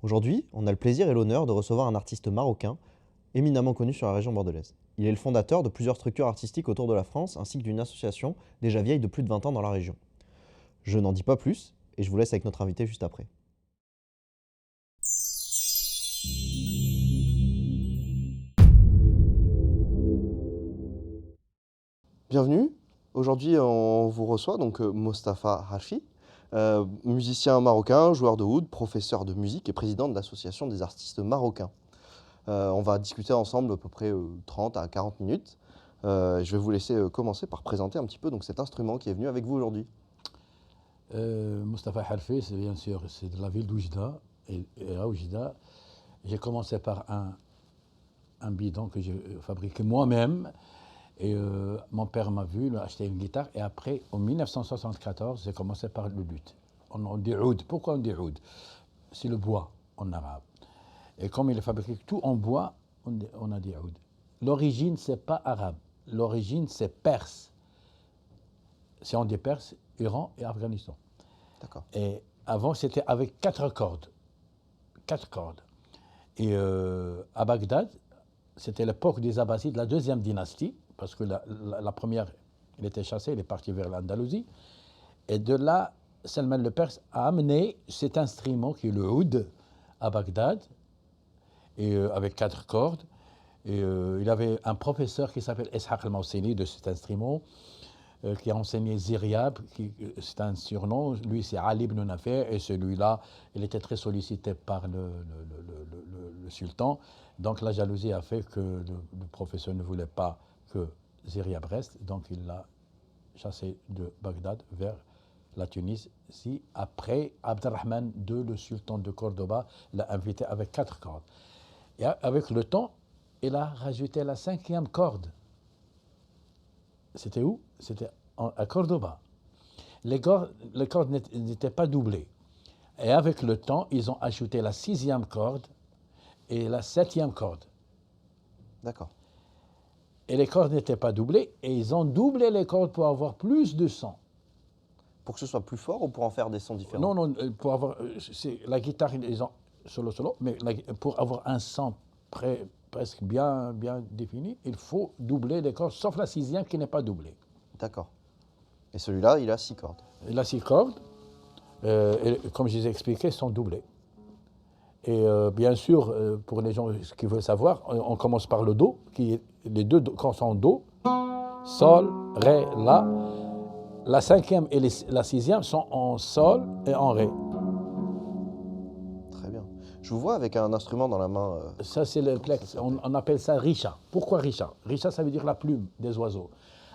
Aujourd'hui, on a le plaisir et l'honneur de recevoir un artiste marocain éminemment connu sur la région bordelaise. Il est le fondateur de plusieurs structures artistiques autour de la France ainsi que d'une association déjà vieille de plus de 20 ans dans la région. Je n'en dis pas plus et je vous laisse avec notre invité juste après. Bienvenue. Aujourd'hui, on vous reçoit donc Mostafa Harfi, musicien marocain, joueur de oud, professeur de musique et président de l'association des artistes marocains. On va discuter ensemble à peu près 30 à 40 minutes. Je vais vous laisser commencer par présenter un petit peu donc, cet instrument qui est venu avec vous aujourd'hui. Mostafa Harfi, c'est bien sûr, c'est de la ville d'Oujda. Et à Oujda, j'ai commencé par un bidon que j'ai fabriqué moi-même. Et mon père m'a vu, il a acheté une guitare. Et après, en 1974, j'ai commencé par le luth. On dit oud. Pourquoi on dit oud? C'est le bois en arabe. Et comme il est fabriqué tout en bois, on a dit oud. L'origine, c'est pas arabe. L'origine, c'est perse. Si on dit perse, Iran et Afghanistan. D'accord. Et avant, c'était avec 4 cordes. 4 cordes. Et à Bagdad, c'était l'époque des Abbassides, la deuxième dynastie, parce que la première, il était chassé, il est parti vers l'Andalousie. Et de là, Salman le Perse a amené cet instrument qui est le oud à Bagdad, et, avec 4 cordes. Et il avait un professeur qui s'appelle Ishaq al-Mawsili de cet instrument, qui a enseigné Ziryab, c'est un surnom. Lui, c'est Ali ibn Nafi', et celui-là, il était très sollicité par le sultan. Donc la jalousie a fait que le professeur ne voulait pas que Ziryab reste, donc il l'a chassé de Bagdad vers la Tunisie. Après, Abdelrahman II, le sultan de Cordoba, l'a invité avec 4 cordes. Et avec le temps, il a rajouté la 5e corde. C'était où? C'était à Cordoba. Les cordes n'étaient pas doublées. Et avec le temps, ils ont ajouté la 6e corde et la 7e corde. D'accord. Et les cordes n'étaient pas doublées, et ils ont doublé les cordes pour avoir plus de son. Pour que ce soit plus fort ou pour en faire des sons différents? Non, non, pour avoir. La guitare, ils ont solo, mais pour avoir un son presque bien défini, il faut doubler les cordes, sauf la 6e qui n'est pas doublée. D'accord. Et celui-là, il a 6 cordes. Et la 6 cordes, comme je les ai expliqué, sont doublées. Et bien sûr, pour les gens qui veulent savoir, on commence par le Do, les deux cordes sont Do, Sol, Ré, La. La 5e et la 6e sont en Sol et en Ré. Très bien. Je vous vois avec un instrument dans la main. Ça, c'est le plex. On appelle ça Richa. Pourquoi Richa? Richa, ça veut dire la plume des oiseaux.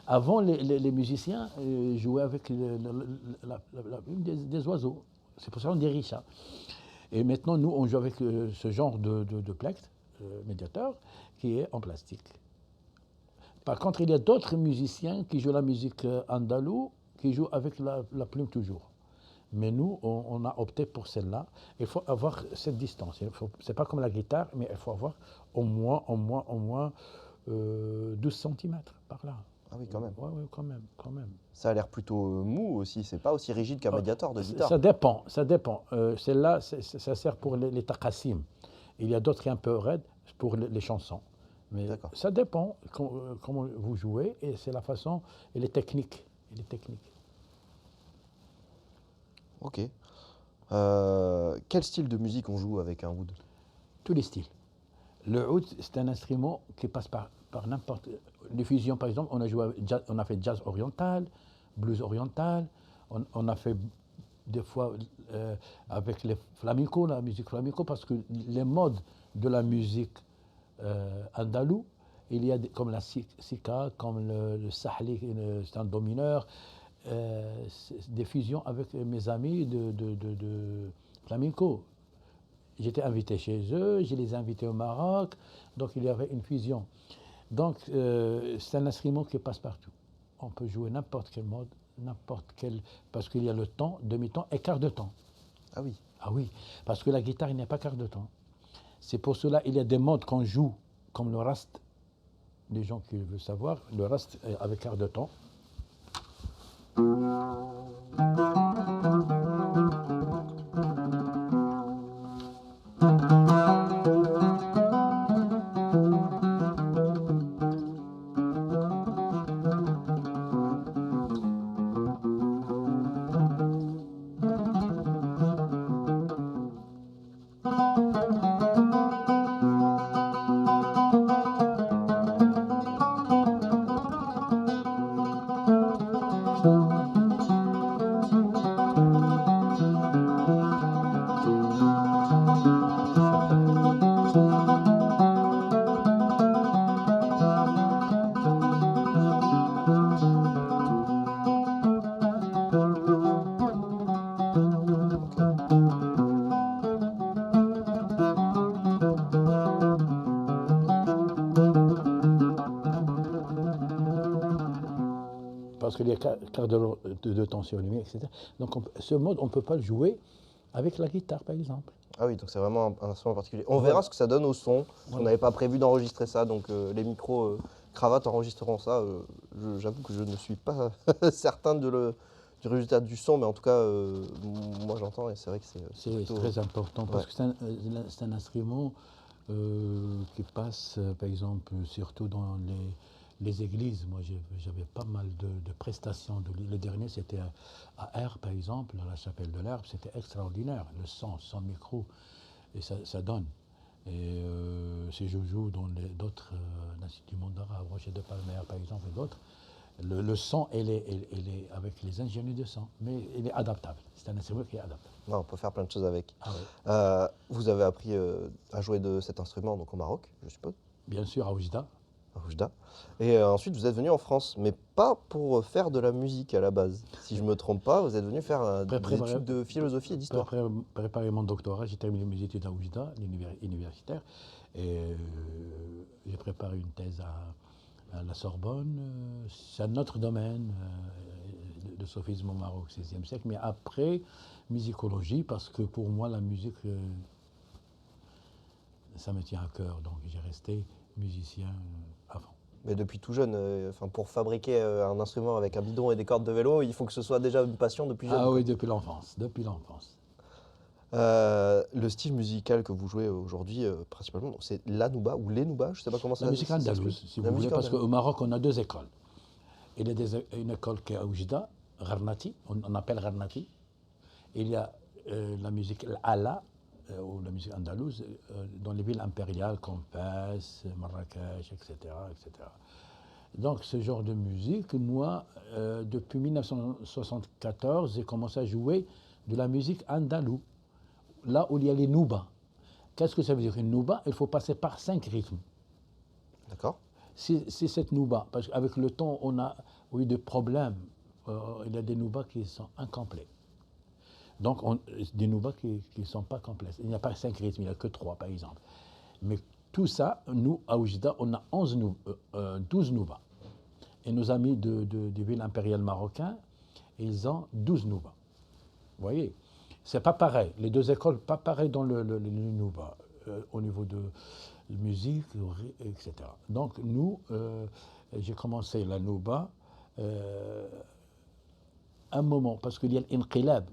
Avant, les musiciens jouaient avec la plume des oiseaux. C'est pour ça qu'on dit Richa. Et maintenant, nous, on joue avec ce genre de plex, médiateur, qui est en plastique. Par contre, il y a d'autres musiciens qui jouent la musique andalouse, qui jouent avec la plume toujours. Mais nous, on a opté pour celle-là. Il faut avoir cette distance. C'est pas comme la guitare, mais il faut avoir au moins 12 cm par là. Ah oui, quand même. Oui, quand même. Ça a l'air plutôt mou aussi. C'est pas aussi rigide qu'un médiator de guitare. Ça dépend. Celle-là, ça sert pour les taqassim. Il y a d'autres qui sont un peu raides pour les chansons. Mais ça dépend comment vous jouez, et c'est la façon et les techniques. Ok. Quel style de musique on joue avec un oud? Tous les styles. Le oud, c'est un instrument qui passe par n'importe. Les fusions, par exemple, on a fait jazz oriental, blues oriental, on a fait des fois avec les flamenco, la musique flamenco, parce que les modes de la musique andalou, il y a comme la sika, comme le sahli, c'est un do mineur, des fusions avec mes amis de flamenco. J'étais invité chez eux, je les ai invités au Maroc, donc il y avait une fusion. Donc c'est un instrument qui passe partout. On peut jouer n'importe quel mode, parce qu'il y a le temps, demi-temps et quart de temps. Ah oui. Ah oui, parce que la guitare, il n'y a pas quart de temps. C'est pour cela qu'il y a des modes qu'on joue, comme le rast. Les gens qui veulent savoir, le rast avec quart de temps. Parce qu'il y a quart de temps sur lui, etc. Donc ce mode, on ne peut pas le jouer avec la guitare, par exemple. Ah oui, donc c'est vraiment un instrument particulier. On verra ce que ça donne au son. On n'avait pas prévu d'enregistrer ça, donc les micros cravates enregistreront ça. J'avoue que je ne suis pas certain du résultat du son, mais en tout cas, moi j'entends et c'est vrai que C'est plutôt- très important parce que c'est un instrument qui passe, par exemple, surtout dans les églises. Moi, j'avais pas mal de prestations. Le dernier, c'était à Air, par exemple, à la chapelle de l'Herbe. C'était extraordinaire. Le son, sans micro, et ça donne. Et si je joue dans d'autres instituts du monde arabe, Rocher de Palmer, par exemple, et d'autres, le son, il est avec les ingénieurs de son, mais il est adaptable. C'est un instrument qui est adaptable. Non, on peut faire plein de choses avec. Ah oui. Vous avez appris à jouer de cet instrument donc au Maroc, je suppose, Bien sûr, à Oujda. à Oujda. Et ensuite, vous êtes venu en France, mais pas pour faire de la musique à la base. Si je ne me trompe pas, vous êtes venu faire des études de philosophie et d'histoire. Pour préparer mon doctorat, j'ai terminé mes études à Oujda, universitaire, et j'ai préparé une thèse à la Sorbonne. C'est un autre domaine, le sophisme au Maroc, 16e siècle, mais après, musicologie, parce que pour moi, la musique, ça me tient à cœur, donc j'ai resté musicien avant. Mais depuis tout jeune, pour fabriquer un instrument avec un bidon et des cordes de vélo, il faut que ce soit déjà une passion depuis jeune. Ah quoi. oui, depuis l'enfance, depuis l'enfance. Le style musical que vous jouez aujourd'hui, principalement, c'est la nouba ou les nouba, je ne sais pas comment ça La musique s'explique. andalouse, si La vous voulez, musique parce andalouse. qu'au Maroc, on a deux écoles. Il y a une école qui est à Oujda, Gharnati, on appelle Gharnati. Il y a la musique Ala, ou la musique andalouse, dans les villes impériales comme Fès, Marrakech, etc., etc. Donc ce genre de musique, moi, depuis 1974, j'ai commencé à jouer de la musique andalouse, là où il y a les noubas. Qu'est-ce que ça veut dire une nouba? Il faut passer par 5 rythmes. D'accord. C'est cette nouba, parce qu'avec le temps, on a eu des problèmes. Il y a des noubas qui sont incomplets. Donc, des noubas qui ne sont pas complets. Il n'y a pas 5 rythmes, il n'y a que 3, par exemple. Mais tout ça, nous, à Oujda, on a 12 noubas. Et nos amis des villes impériales marocaines, ils ont 12 noubas. Vous voyez? C'est pas pareil. Les deux écoles, pas pareil dans le nouba, au niveau de musique, etc. Donc, nous, j'ai commencé la nouba un moment, parce qu'il y a l'inqilab.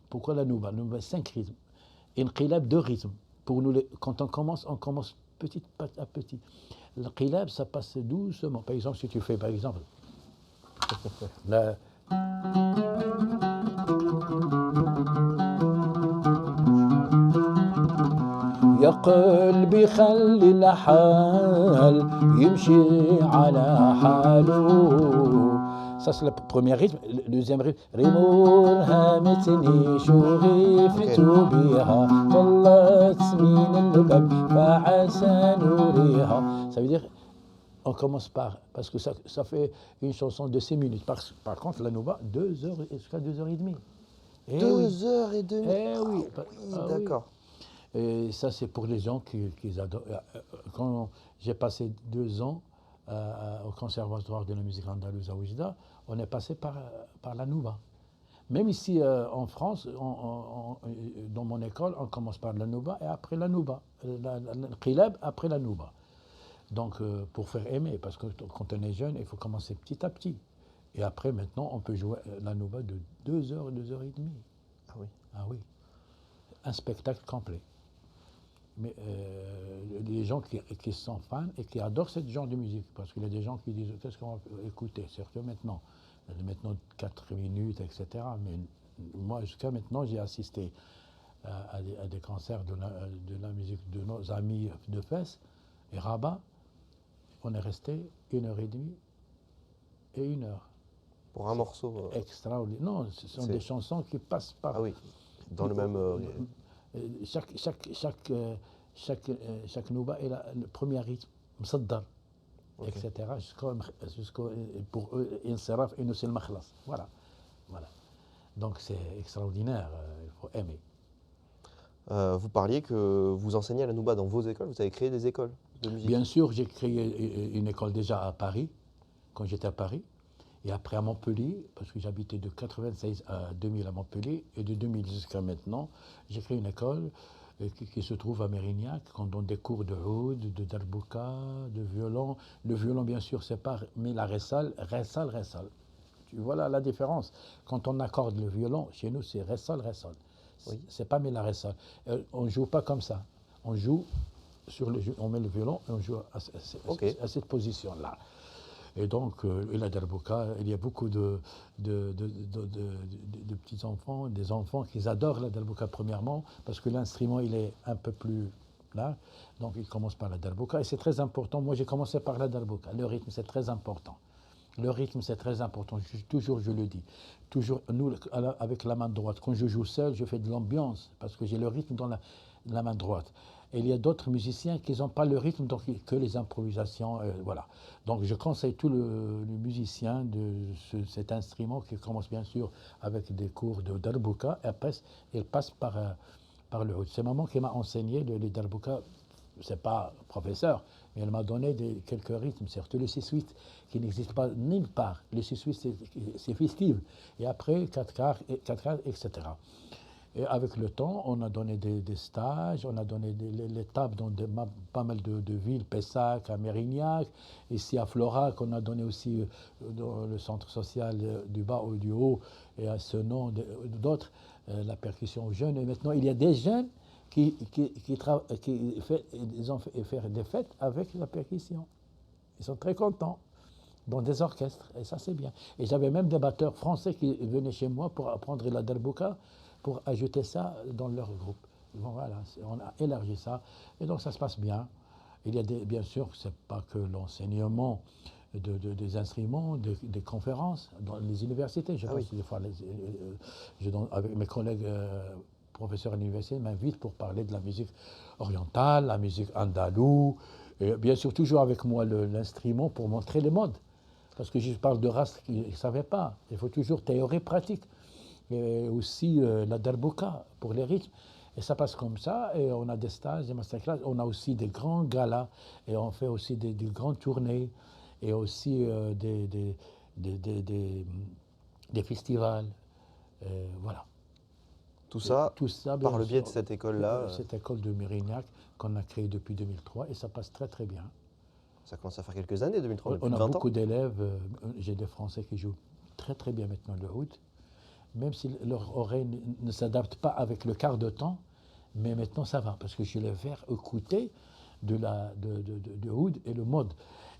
Pourquoi la nouba? La nouba, 5 rythmes. Inqilab, 2 rythmes. Pour nous, quand on commence petit à petit. L'inqilab, ça passe doucement. Par exemple, si tu fais, par exemple, la, يا قلبي خلي الحال يمشي على حاله. Ça, c'est le premier rythme. Le deuxième rythme, ريمور هامتني شغفت بها طلت من الباب فعسى نوريها. Ça veut dire, on commence parce que ça fait une chanson de 6 minutes. Par contre, la nouba, 2 heures, jusqu'à 2h30. 2h30. Eh oui, Oui, d'accord. Et ça, c'est pour les gens qui adorent. Quand j'ai passé 2 ans au Conservatoire de la musique andalouse à Oujda, on est passé par la nouba. Même ici en France, dans mon école, on commence par la nouba et après la nouba. Le qilab après la nouba. Donc, pour faire aimer, parce que quand on est jeune, il faut commencer petit à petit. Et après, maintenant, on peut jouer la nouba de 2 heures, 2h30. Ah oui. Ah oui. Un spectacle complet. mais les gens qui sont fans et qui adorent ce genre de musique. Parce qu'il y a des gens qui disent qu'est-ce qu'on va écouter, surtout maintenant. Maintenant 4 minutes, etc. Mais moi, jusqu'à maintenant, j'ai assisté à des concerts de la musique de nos amis de Fès et Rabat. On est resté 1 heure et demie et 1 heure. Pour un morceau. Extraordinaire. Non, ce sont des chansons qui passent par. Ah oui, dans le même. Chaque nouba est le premier rythme, msaddar, etc. Jusqu'au pour eux, insaraf et nous c'est le makhlas. Voilà. Donc c'est extraordinaire, il faut aimer. Vous parliez que vous enseignez à la Nouba dans vos écoles, vous avez créé des écoles de musique. Bien sûr, j'ai créé une école déjà à Paris, quand j'étais à Paris, et après à Montpellier, parce que j'habitais de 96 à 2000 à Montpellier, et de 2000 jusqu'à maintenant, j'ai créé une école qui se trouve à Mérignac, qu'on donne des cours de oud, de darbouka, de violon. Le violon, bien sûr, c'est pas, mais la ressal. Tu vois là la différence. Quand on accorde le violon, chez nous, c'est ressal. Oui. C'est pas mais la ressal. On joue pas comme ça. On joue on met le violon et on joue à cette position-là. Et donc, la darbouka, il y a beaucoup de petits-enfants, des enfants qui adorent la darbouka premièrement, parce que l'instrument, il est un peu plus là. Donc, ils commencent par la darbouka. Et c'est très important. Moi, j'ai commencé par la darbouka. Le rythme, c'est très important. Le rythme, c'est très important. Toujours, je le dis. Toujours, nous, avec la main droite, quand je joue seul, je fais de l'ambiance, parce que j'ai le rythme dans la main droite. Et il y a d'autres musiciens qui n'ont pas le rythme, donc que les improvisations, voilà. Donc je conseille tous les musiciens de cet instrument qui commence bien sûr avec des cours de darbouka, et après il passe par le oud. C'est maman qui m'a enseigné les darbouka. C'est pas professeur, mais elle m'a donné quelques rythmes, surtout le 6-8, qui n'existe pas nulle part. Le 6-8, c'est festif. Et après, 4 quarts, etc. Et avec le temps, on a donné des stages, on a donné les tables dans pas mal de villes, Pessac, à Mérignac, ici à Florac, on a donné aussi dans le centre social du bas ou du haut, et à ce nom d'autres, la percussion aux jeunes. Et maintenant, il y a des jeunes qui ils ont fait des fêtes avec la percussion. Ils sont très contents dans des orchestres, et ça c'est bien. Et j'avais même des batteurs français qui venaient chez moi pour apprendre la darbouka, pour ajouter ça dans leur groupe. Bon, voilà, on a élargi ça, et donc ça se passe bien. Il y a bien sûr, c'est pas que l'enseignement des instruments, des conférences dans les universités. Je pense des fois, avec mes collègues professeurs à l'université, m'invitent pour parler de la musique orientale, la musique andalouse, et bien sûr toujours avec moi l'instrument pour montrer les modes. Parce que je parle de race qu'ils ne savaient pas. Il faut toujours théorie pratique. Et aussi la darbouka pour les rythmes. Et ça passe comme ça, et on a des stages, des masterclass, on a aussi des grands galas, et on fait aussi des grandes tournées, et aussi des festivals. Voilà. Tout ça par le biais de sûr, cette école-là. Cette école de Mérignac qu'on a créée depuis 2003, et ça passe très très bien. Ça commence à faire quelques années, 2003, depuis On 20 a ans. beaucoup d'élèves, j'ai des Français qui jouent très très bien maintenant le oud, même si leur oreille ne s'adapte pas avec le quart de temps, mais maintenant ça va, parce que je les fais écouter de oud et le mode.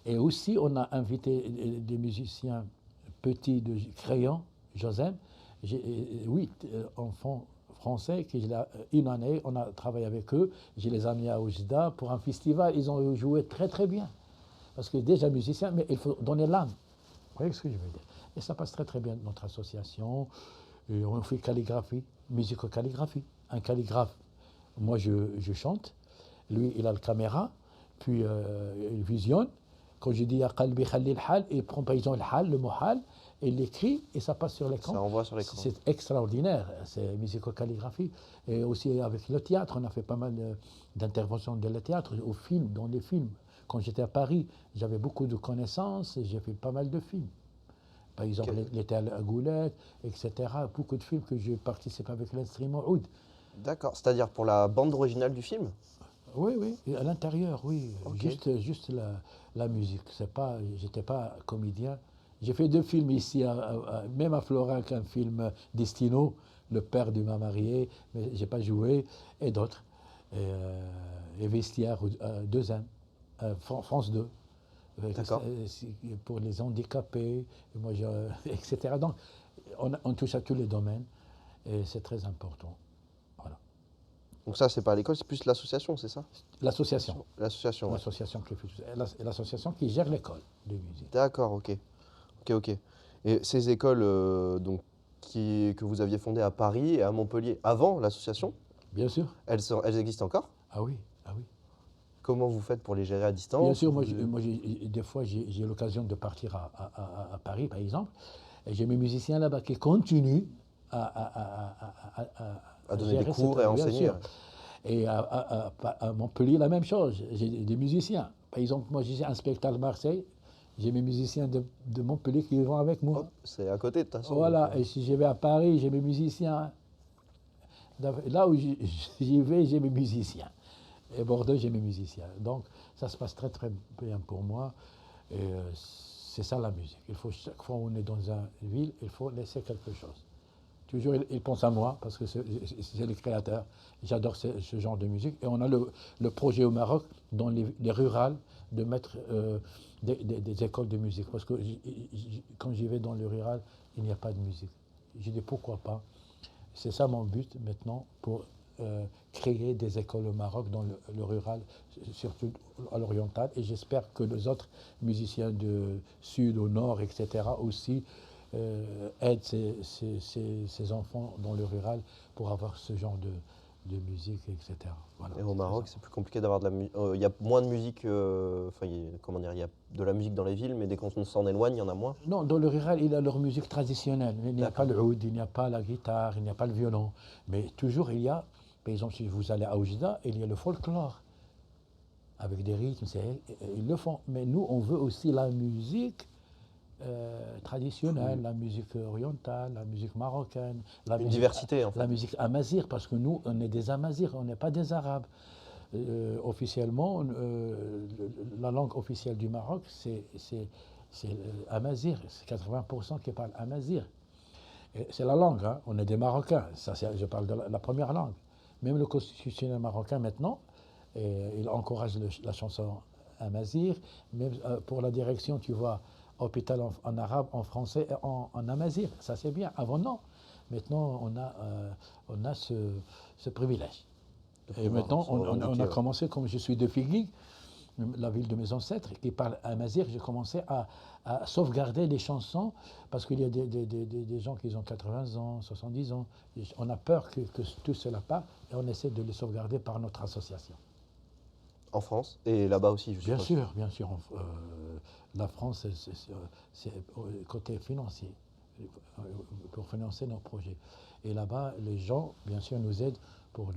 Et aussi, on a invité des musiciens petits de Crayon, Josem, j'ai 8 enfants français qui, une année, on a travaillé avec eux, je les ai amenés à Oujda pour un festival, ils ont joué très très bien. Parce que déjà musicien, mais il faut donner l'âme. Vous voyez ce que je veux dire? Et ça passe très très bien notre association. Et on fait calligraphie, musico-calligraphie. Un calligraphe, moi je chante, lui il a la caméra, puis il visionne. Quand je dis ya qalbi khalli al-hal, il prend par exemple le mot hal, et il l'écrit et ça passe sur l'écran. Ça envoie sur l'écran. C'est extraordinaire, c'est musico-calligraphie. Et aussi avec le théâtre, on a fait pas mal d'interventions dans le théâtre, dans les films. Quand j'étais à Paris, j'avais beaucoup de connaissances, j'ai fait pas mal de films. Par exemple, l'été à Goulette, etc. Beaucoup de films que je participe avec l'instrument oud. D'accord, c'est-à-dire pour la bande originale du film? Oui, et à l'intérieur, oui. Okay. Juste la musique. J'étais pas comédien. J'ai fait 2 films ici, même à Florac, un film Destino, le père de ma mariée, mais j'ai pas joué, et d'autres. et Vestiaire, 2M, France 2. D'accord. Pour les handicapés, moi, etc. Donc, on touche à tous les domaines et c'est très important. Voilà. Donc ça, c'est pas à l'école, c'est plus l'association, c'est ça? L'association. L'association, ouais. L'association qui gère l'école de musique. D'accord, ok. Ok, ok. Et ces écoles que vous aviez fondées à Paris et à Montpellier avant l'association, Bien sûr. elles existent encore? Ah oui, ah oui. Comment vous faites pour les gérer à Bien distance? sûr, des fois, j'ai l'occasion de partir à Paris, par exemple, et j'ai mes musiciens là-bas qui continuent À donner des gérer cours et à bien enseigner. sûr. Et à Montpellier, la même chose. J'ai des musiciens. Par exemple, moi, j'ai un spectacle à Marseille. J'ai mes musiciens de Montpellier qui vont avec moi. Hop, c'est à côté de toute façon. Voilà. donc, Et si je vais à Paris, j'ai mes musiciens. Là où j'y vais, j'ai mes musiciens. Et Bordeaux, j'ai mes musiciens. Donc, ça se passe très, très bien pour moi. Et c'est ça la musique. Il faut, chaque fois qu'on est dans une ville, il faut laisser quelque chose. Toujours, ils pensent à moi parce que c'est les créateurs. J'adore ce genre de musique. Et on a le projet au Maroc, dans les rurales, de mettre des écoles de musique. Parce que quand j'y vais dans le rural, il n'y a pas de musique. J'ai dit pourquoi pas. C'est ça mon but maintenant pour créer des écoles au Maroc dans le rural, surtout à l'oriental. Et j'espère que les autres musiciens du sud, au nord, etc. aussi aident ces enfants dans le rural pour avoir ce genre de musique, etc. Voilà, Et au c'est Maroc, très c'est plus compliqué d'avoir de la musique. Il y a moins de musique, enfin, comment dire, il y a de la musique dans les villes, mais dès qu'on s'en éloigne, il y en a moins. Non, dans le rural, il y a leur musique traditionnelle. Il n'y a pas le oud, il n'y a pas la guitare, il n'y a pas le violon. Mais toujours, il y a, par exemple, si vous allez à Oujda, il y a le folklore. Avec des rythmes, ils le font. Mais nous, on veut aussi la musique traditionnelle, la musique orientale, la musique marocaine, Une diversité, en fait. la musique amazigh, parce que nous, on est des amazirs, on n'est pas des arabes. Officiellement, la langue officielle du Maroc, c'est amazigh. C'est 80% qui parlent amazigh. C'est la langue, hein. On est des Marocains. Ça, je parle de la première langue. Même le constitutionnel marocain, maintenant, il encourage la chanson amazigh. Même pour la direction, tu vois, hôpital en arabe, en français et en amazigh. Ça, c'est bien. Avant, non. Maintenant, on a ce privilège. Et maintenant, on a commencé, comme je suis de Figui, la ville de mes ancêtres, qui parle amazigh, j'ai commencé à sauvegarder les chansons, parce qu'il y a des gens qui ont 80 ans, 70 ans. On a peur que tout cela parte, et on essaie de les sauvegarder par notre association. En France et là-bas aussi, je Bien suppose. sûr, bien sûr. La France, c'est côté financier, pour financer nos projets. Et là-bas, les gens, bien sûr, nous aident pour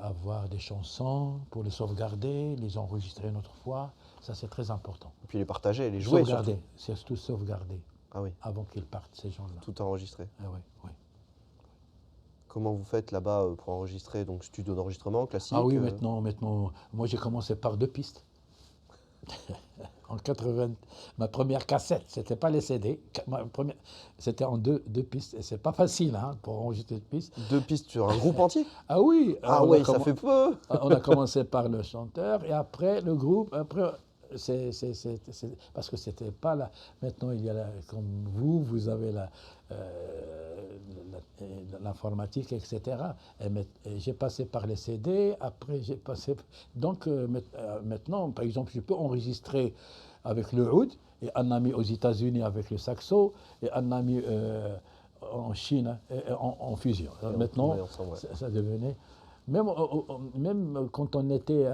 avoir des chansons, pour les sauvegarder, les enregistrer une autre fois. Ça, c'est très important. Et puis les partager, les jouer surtout. Sauvegarder, c'est surtout sauvegarder Ah oui, avant qu'ils partent, ces gens-là. tout enregistré. Ah oui, oui. Comment vous faites là-bas pour enregistrer? Donc studio d'enregistrement classique? Ah oui, maintenant, moi j'ai commencé par 2 pistes. En 80, ma première cassette, c'était pas les CD, c'était en deux pistes. Et c'est pas facile hein, pour enregistrer 2 pistes. 2 pistes sur un groupe entier? Ah oui. Ah oui, ça fait peu. On a commencé par le chanteur et après le groupe. Après, parce que c'était pas là. Maintenant, il y a comme vous avez l'informatique, etc. Et j'ai passé par les CD. Après, j'ai passé. Donc maintenant, par exemple, je peux enregistrer avec le oud et un ami aux États-Unis avec le saxo et un ami en Chine en fusion. Maintenant, ça devenait. Même quand on était,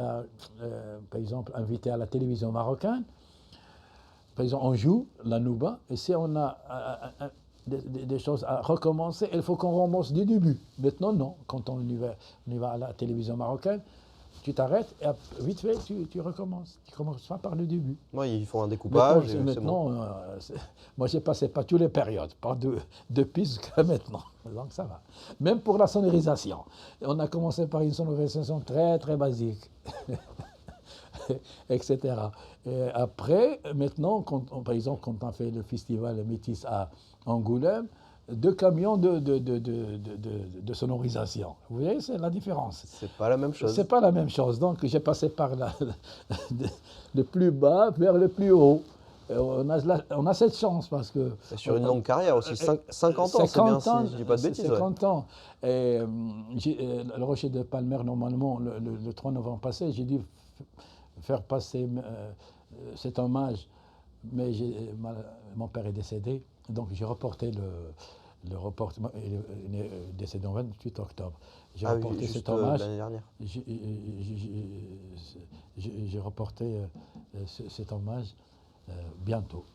par exemple, invité à la télévision marocaine, par exemple, on joue la nouba, et si on a des choses à recommencer, il faut qu'on recommence du début. Maintenant, non. Quand on y va à la télévision marocaine, tu t'arrêtes et vite fait, tu recommences. Tu ne commences pas par le début. Oui, ils font un découpage. Maintenant, moi, j'ai passé par toutes les périodes, par deux pistes jusqu'à maintenant. Donc, ça va. Même pour la sonorisation. On a commencé par une sonorisation très, très basique, etc. Et après, maintenant, par exemple, quand on fait le festival Métis à Angoulême, 2 camions de sonorisation. Vous voyez, c'est la différence. C'est pas la même chose. C'est pas la même chose. Donc, j'ai passé par le plus bas vers le plus haut. On a cette chance parce que... Et sur une longue carrière aussi, 50 ans, c'est bien si je dis pas de bêtises. 50 ans. Et, le Rocher de Palmer, normalement, le 3 novembre passé, j'ai dû faire passer cet hommage, mais mon père est décédé, donc j'ai reporté le reportement. Il est décédé le 28 octobre. J'ai reporté cet hommage. L'année dernière. J'ai reporté cet hommage bientôt.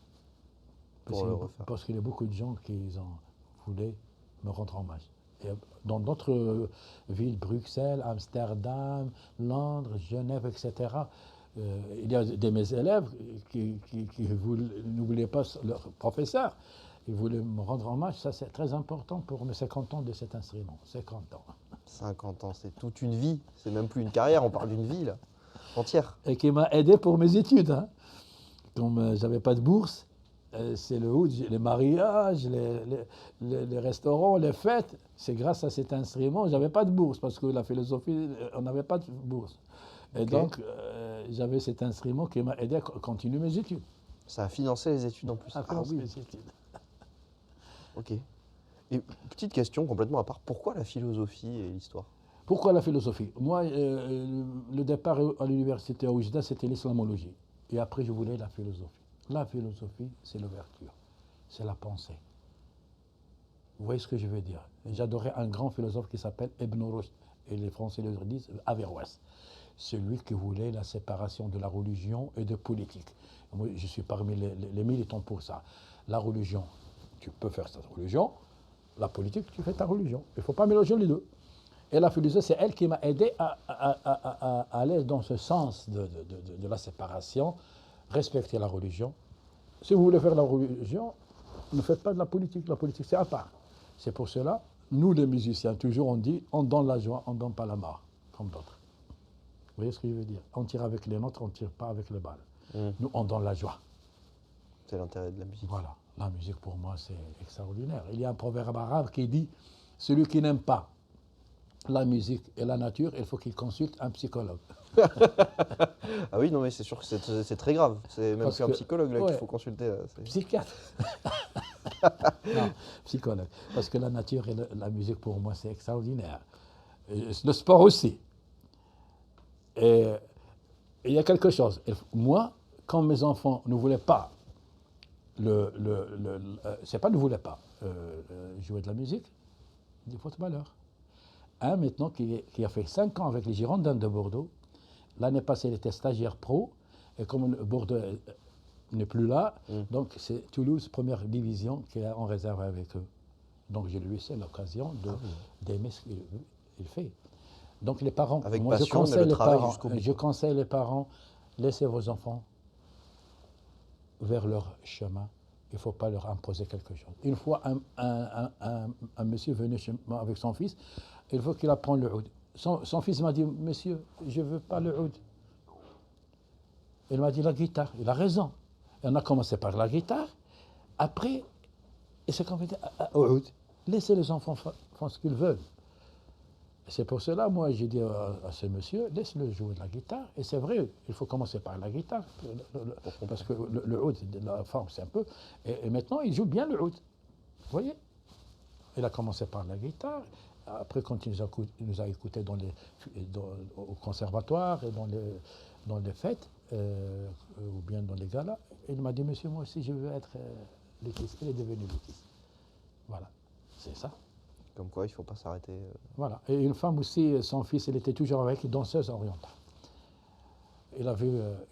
Parce qu'il y a beaucoup de gens qui voulaient me rendre hommage. Et dans d'autres villes, Bruxelles, Amsterdam, Londres, Genève, etc., il y a de mes élèves qui ne voulaient pas leur professeur. Ils voulaient me rendre hommage. Ça, c'est très important pour mes 50 ans de cet instrument. 50 ans. 50 ans, c'est toute une vie. C'est même plus une carrière, on parle d'une vie, là, entière. Et qui m'a aidé pour mes études. Hein. Comme je n'avais pas de bourse, c'est le oud, les mariages, les restaurants, les fêtes. C'est grâce à cet instrument. Je n'avais pas de bourse parce que la philosophie, on n'avait pas de bourse. Et donc, j'avais cet instrument qui m'a aidé à continuer mes études. Ça a financé les études en plus. Ça a financé les études. Ok. Et petite question complètement à part, pourquoi la philosophie et l'histoire? Pourquoi la philosophie? Moi, le départ à l'université à Oujda, c'était l'islamologie. Et après, je voulais la philosophie. La philosophie, c'est l'ouverture, c'est la pensée. Vous voyez ce que je veux dire? J'adorais un grand philosophe qui s'appelle Ibn Rushd, et les Français le disent Averroès. Celui qui voulait la séparation de la religion et de politique. Moi, je suis parmi les militants pour ça. La religion, tu peux faire ta religion. La politique, tu fais ta religion. Il ne faut pas mélanger les deux. Et la philosophie, c'est elle qui m'a aidé à aller dans ce sens de la séparation, respecter la religion. Si vous voulez faire la religion, ne faites pas de la politique. La politique, c'est à part. C'est pour cela, nous les musiciens, toujours on dit, on donne la joie, on ne donne pas la mort, comme d'autres. Vous voyez ce que je veux dire? On tire avec les nôtres, on ne tire pas avec les balles. Nous, on donne la joie. C'est l'intérêt de la musique. Voilà. La musique, pour moi, c'est extraordinaire. Il y a un proverbe arabe qui dit, celui qui n'aime pas la musique et la nature, il faut qu'il consulte un psychologue. Ah oui, non mais c'est sûr que c'est très grave. C'est même qu'un psychologue là qu'il faut consulter. Là, psychiatre. Non, psychologue. Parce que la nature et la musique, pour moi, c'est extraordinaire. Et le sport aussi. Et il y a quelque chose. Moi, quand mes enfants ne voulaient pas, c'est pas ne voulaient pas jouer de la musique, du footballeur. Un maintenant qui a fait 5 ans avec les Girondins de Bordeaux. L'année passée, il était stagiaire pro. Et comme Bordeaux n'est plus là, donc c'est Toulouse, première division, qui est en réserve avec eux. Donc je lui laissé l'occasion d'aimer ce qu'il fait. Donc les parents, avec moi passion, je conseille les parents, laissez vos enfants vers leur chemin. Il ne faut pas leur imposer quelque chose. Une fois, un monsieur venait chez moi avec son fils, il faut qu'il apprenne le oud. Son fils m'a dit, monsieur, je ne veux pas le oud. Il m'a dit la guitare. Il a raison. Et on a commencé par la guitare. Après, il s'est converti au oud. Laissez les enfants faire ce qu'ils veulent. C'est pour cela, moi, j'ai dit à ce monsieur, laisse-le jouer de la guitare. Et c'est vrai, il faut commencer par la guitare. Parce que le oud, la forme, c'est un peu... Et maintenant, il joue bien le oud. Vous voyez? Il a commencé par la guitare. Après, quand il nous a écoutés au conservatoire et dans les fêtes, ou bien dans les galas, il m'a dit, monsieur, moi aussi, je veux être luthiste. Il est devenu luthiste. Voilà, c'est ça. Comme quoi, il ne faut pas s'arrêter. Voilà. Et une femme aussi, son fils, il était toujours avec une danseuse orientale. Il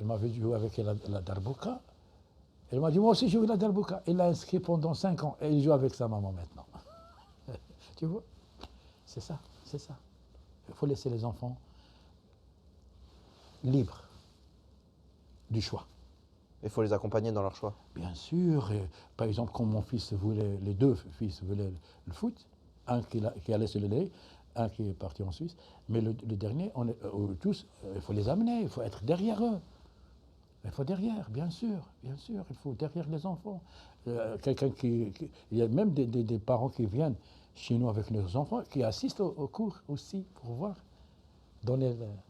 m'avait joué avec la darbouka. Il m'a dit, moi aussi, je joue la darbouka. Il l'a inscrit pendant 5 ans. Et il joue avec sa maman maintenant. Tu vois? C'est ça, c'est ça. Il faut laisser les enfants libres du choix. Il faut les accompagner dans leur choix. Bien sûr. Et, par exemple, quand mon fils voulait, les 2 fils voulaient le foot, un qui allait se lever, un qui est parti en Suisse, mais le dernier, tous, il faut les amener, il faut être derrière eux. Il faut derrière, bien sûr, il faut derrière les enfants. Quelqu'un il y a même des parents qui viennent chez nous avec leurs enfants, qui assistent au cours aussi pour voir.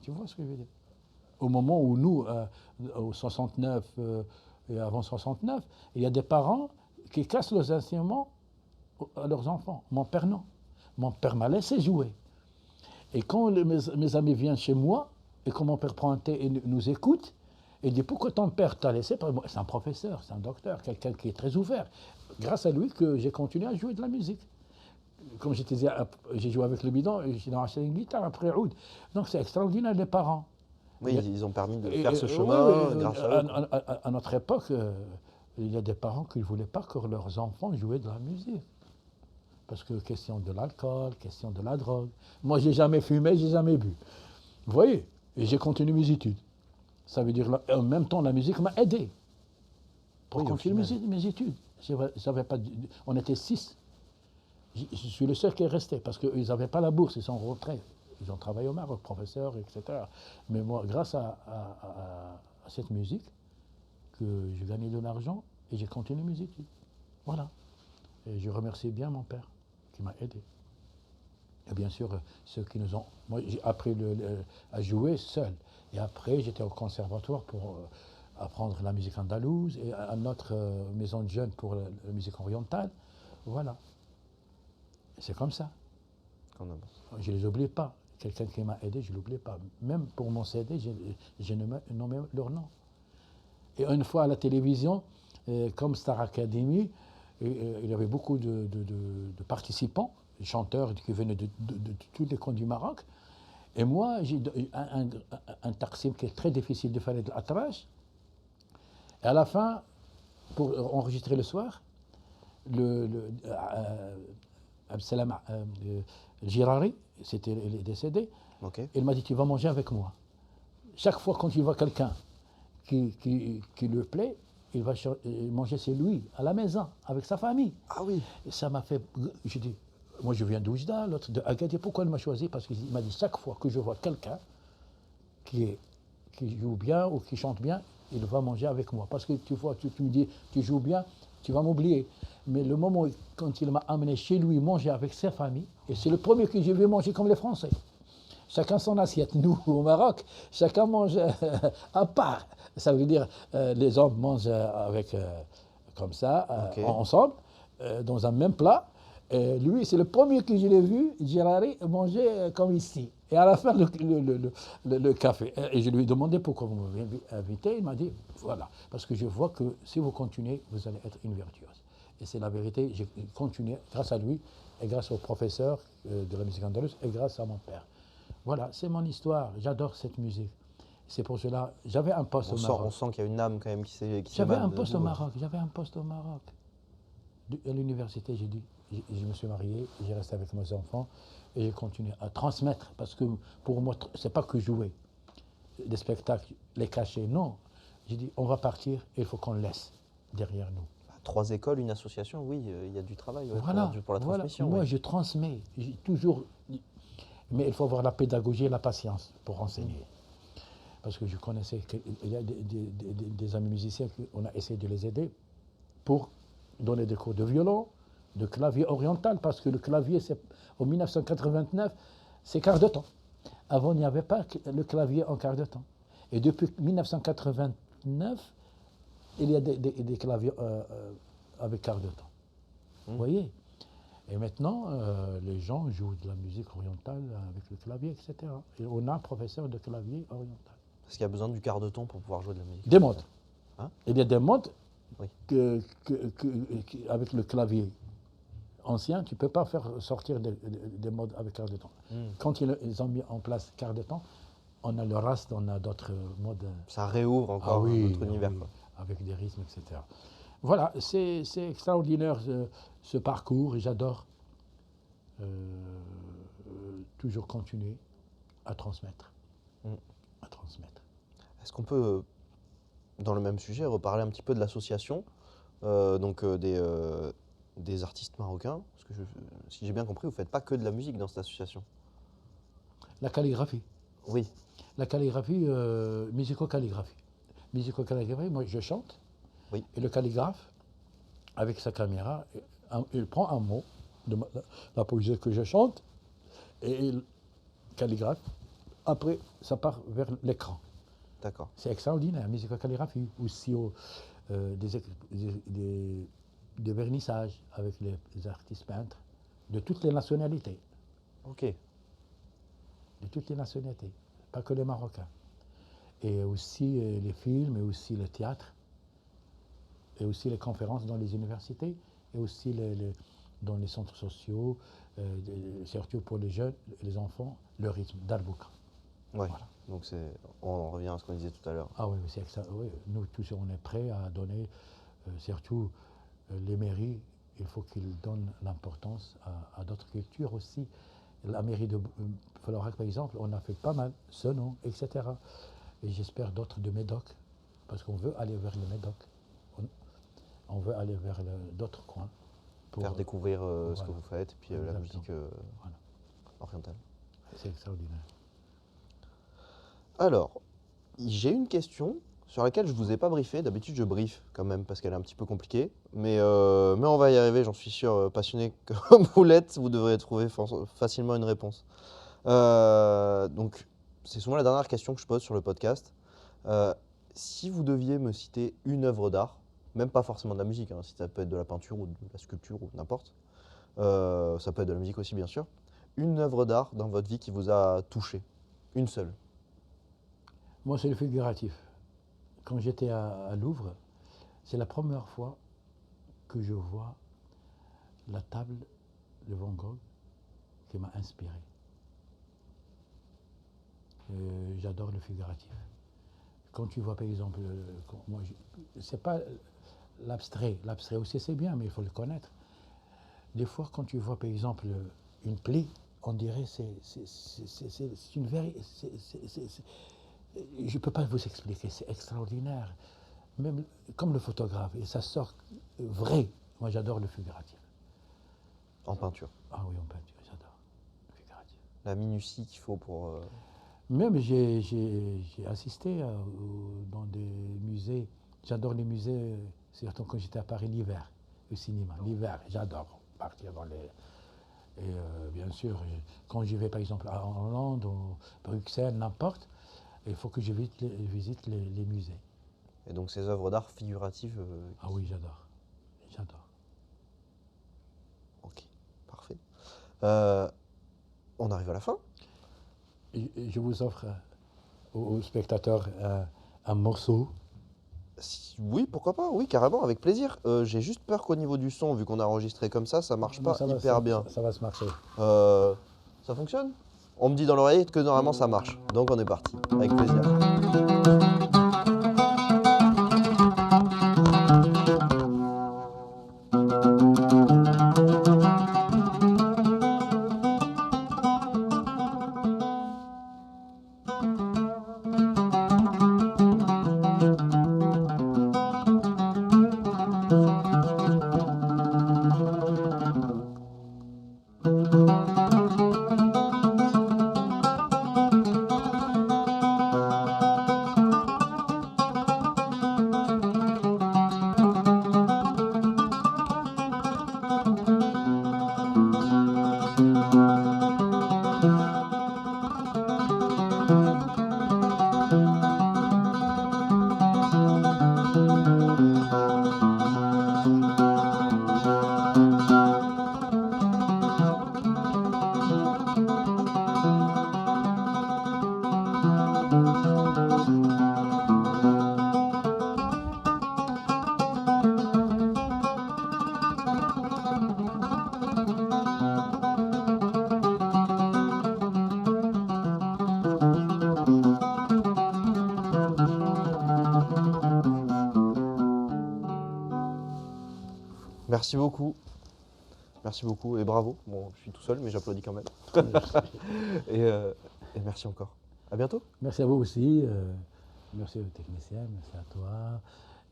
Tu vois ce que je veux dire? Au moment où nous, au 69 et avant 69, il y a des parents qui cassent leurs instruments à leurs enfants. Mon père, non. Mon père m'a laissé jouer. Et quand mes amis viennent chez moi, et quand mon père prend un thé et nous écoute, il dit, pourquoi ton père t'a laissé? C'est un professeur, c'est un docteur, quelqu'un qui est très ouvert. Grâce à lui que j'ai continué à jouer de la musique. Comme je te disais, j'ai joué avec le bidon, et j'ai acheté une guitare après oud. Donc c'est extraordinaire, les parents. Oui, ils ont permis de faire ce Oui, chemin oui, grâce à eux. à notre époque, il y a des parents qui ne voulaient pas que leurs enfants jouaient de la musique. Parce que question de l'alcool, question de la drogue. Moi, j'ai jamais fumé, j'ai jamais bu. Vous voyez? Et j'ai continué mes études. Ça veut dire, en même temps, la musique m'a aidé pour continuer mes études. J'avais pas, on était 6. Je suis le seul qui est resté parce qu'ils n'avaient pas la bourse, ils sont rentrés. Ils ont travaillé au Maroc, professeurs, etc. Mais moi, grâce à cette musique, que j'ai gagné de l'argent et j'ai continué mes études. Voilà. Et je remercie bien mon père qui m'a aidé. Et bien sûr, ceux qui nous ont... Moi, j'ai appris à jouer seul. Et après, j'étais au conservatoire pour apprendre la musique andalouse et à notre maison de jeunes pour la musique orientale. Voilà. C'est comme ça. Je ne les oublie pas. Quelqu'un qui m'a aidé, je ne l'oublie pas. Même pour mon CD, j'ai nommé leur nom. Et une fois à la télévision, comme Star Academy, il y avait beaucoup de participants, des chanteurs qui venaient de tous les coins du Maroc. Et moi, j'ai un taqsim qui est très difficile de faire de l'attrage. Et à la fin, pour enregistrer le soir, Absalam Girari, il est décédé, il m'a dit, tu vas manger avec moi. Chaque fois quand il voit quelqu'un qui lui plaît, il va manger chez lui, à la maison, avec sa famille. Ah oui. Et ça m'a fait... Je dis, moi je viens d'Oujda, l'autre de Agadir. Pourquoi il m'a choisi? Parce qu'il m'a dit, chaque fois que je vois quelqu'un qui joue bien ou qui chante bien, il va manger avec moi. Parce que tu vois, tu me dis, tu joues bien, tu vas m'oublier. Mais le moment quand il m'a amené chez lui manger avec sa famille, et c'est le premier que j'ai vu manger comme les Français. Chacun son assiette. Nous, au Maroc, chacun mange à part. Ça veut dire les hommes mangent avec, comme ça, ensemble, dans un même plat. Et lui, c'est le premier que je l'ai vu, Girari, manger comme ici. Et à la fin, le café. Et je lui ai demandé pourquoi vous m'avez invité. Il m'a dit, voilà, parce que je vois que si vous continuez, vous allez être une virtuose. Et c'est la vérité, j'ai continué grâce à lui, et grâce au professeur de la musique andalouse, et grâce à mon père. Voilà, c'est mon histoire. J'adore cette musique. C'est pour cela, j'avais un poste au Maroc. On sent qu'il y a une âme quand même qui s'est... J'avais un poste au Maroc. À l'université, j'ai dit, je me suis marié, j'ai resté avec mes enfants et j'ai continué à transmettre. Parce que pour moi, c'est pas que jouer des spectacles, les cacher. Non. J'ai dit, on va partir et il faut qu'on laisse derrière nous. 3 écoles, une association, oui, il y a du travail voilà, pour la transmission. Moi, je transmets. J'ai toujours... Mais il faut avoir la pédagogie et la patience pour enseigner. Parce que je connaissais qu'il y a des amis musiciens qu'on a essayé de les aider pour donner des cours de violon, de clavier oriental, parce que le clavier, en 1989, c'est quart de temps. Avant, il n'y avait pas le clavier en quart de temps. Et depuis 1989, il y a des claviers avec quart de temps. Vous voyez? Et maintenant, les gens jouent de la musique orientale avec le clavier, etc. Et on a un professeur de clavier oriental. Parce qu'il y a besoin du quart de ton pour pouvoir jouer de la musique. Des modes. Hein? Il y a des modes avec le clavier ancien, tu ne peux pas faire sortir des modes avec quart de temps. Quand ils ont mis en place quart de temps, on a le rast, on a d'autres modes. Ça réouvre encore notre univers. Oui, avec des rythmes, etc. Voilà, c'est extraordinaire ce parcours et j'adore toujours continuer à transmettre. Est-ce qu'on peut, dans le même sujet, reparler un petit peu de l'association des artistes marocains? Parce que si j'ai bien compris, vous ne faites pas que de la musique dans cette association. La calligraphie. Oui. La calligraphie, musico-calligraphie. musico-calligraphie, moi je chante, Oui. et le calligraphe, avec sa caméra, il prend un mot de la poésie que je chante, et il calligraphe. Après, ça part vers l'écran. D'accord. C'est extraordinaire, musico-calligraphie. Aussi des vernissages avec les artistes peintres de toutes les nationalités. Ok. De toutes les nationalités, pas que les Marocains. Et aussi les films, et aussi le théâtre, et aussi les conférences dans les universités, et aussi dans les centres sociaux, surtout pour les jeunes, les enfants, le rythme d'Arbouka. Ouais. Voilà. Donc on revient à ce qu'on disait tout à l'heure. Ah oui, c'est ça. Oui, nous tous, on est prêts à donner, surtout les mairies, il faut qu'ils donnent l'importance à d'autres cultures aussi. La mairie de Florac, par exemple, on a fait pas mal, Senon, etc. Et j'espère d'autres de Médoc, parce qu'on veut aller vers le Médoc. On veut aller vers d'autres coins. Pour Faire découvrir ce voilà. que vous faites, et puis la Exactement. musique Voilà. orientale. C'est extraordinaire. Alors, j'ai une question sur laquelle je ne vous ai pas briefé. D'habitude, je briefe quand même parce qu'elle est un petit peu compliquée. Mais on va y arriver, j'en suis sûr. Passionné comme vous l'êtes, vous devrez trouver facilement une réponse. Donc, c'est souvent la dernière question que je pose sur le podcast. Si vous deviez me citer une œuvre d'art, même pas forcément de la musique, hein, si ça peut être de la peinture ou de la sculpture ou n'importe, ça peut être de la musique aussi, bien sûr, une œuvre d'art dans votre vie qui vous a touché, une seule. Moi, c'est le figuratif. Quand j'étais à Louvre, c'est la première fois que je vois la table de Van Gogh qui m'a inspiré. J'adore le figuratif. Quand tu vois, par exemple, c'est pas l'abstrait. L'abstrait aussi, c'est bien, mais il faut le connaître. Des fois, quand tu vois, par exemple, une plaie, on dirait c'est une vérité. Je ne peux pas vous expliquer, c'est extraordinaire. Même comme le photographe, et ça sort vrai. Moi, j'adore le figuratif. En peinture. Ah oui, en peinture, j'adore le figuratif. La minutie qu'il faut pour... Même j'ai assisté dans des musées. J'adore les musées, surtout quand j'étais à Paris l'hiver, au cinéma. L'hiver, j'adore partir dans les... Et bien sûr, quand je vais par exemple en Hollande, ou Bruxelles, n'importe, il faut que je visite les musées. Et donc ces œuvres d'art figuratives... Ah oui, j'adore. J'adore. Ok, parfait. On arrive à la fin. Je vous offre aux spectateurs un morceau. Oui, pourquoi pas, oui, carrément, avec plaisir. J'ai juste peur qu'au niveau du son, vu qu'on a enregistré comme ça marche pas hyper bien. Ça va se marcher. Ça fonctionne? On me dit dans l'oreillette que normalement ça marche. Donc on est parti, avec plaisir. Merci beaucoup. Merci beaucoup et bravo. Bon, je suis tout seul, mais j'applaudis quand même. Et merci encore. À bientôt. Merci à vous aussi. Merci aux techniciens, merci à toi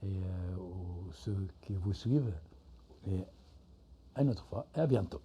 et aux ceux qui vous suivent. Et à une autre fois, et à bientôt.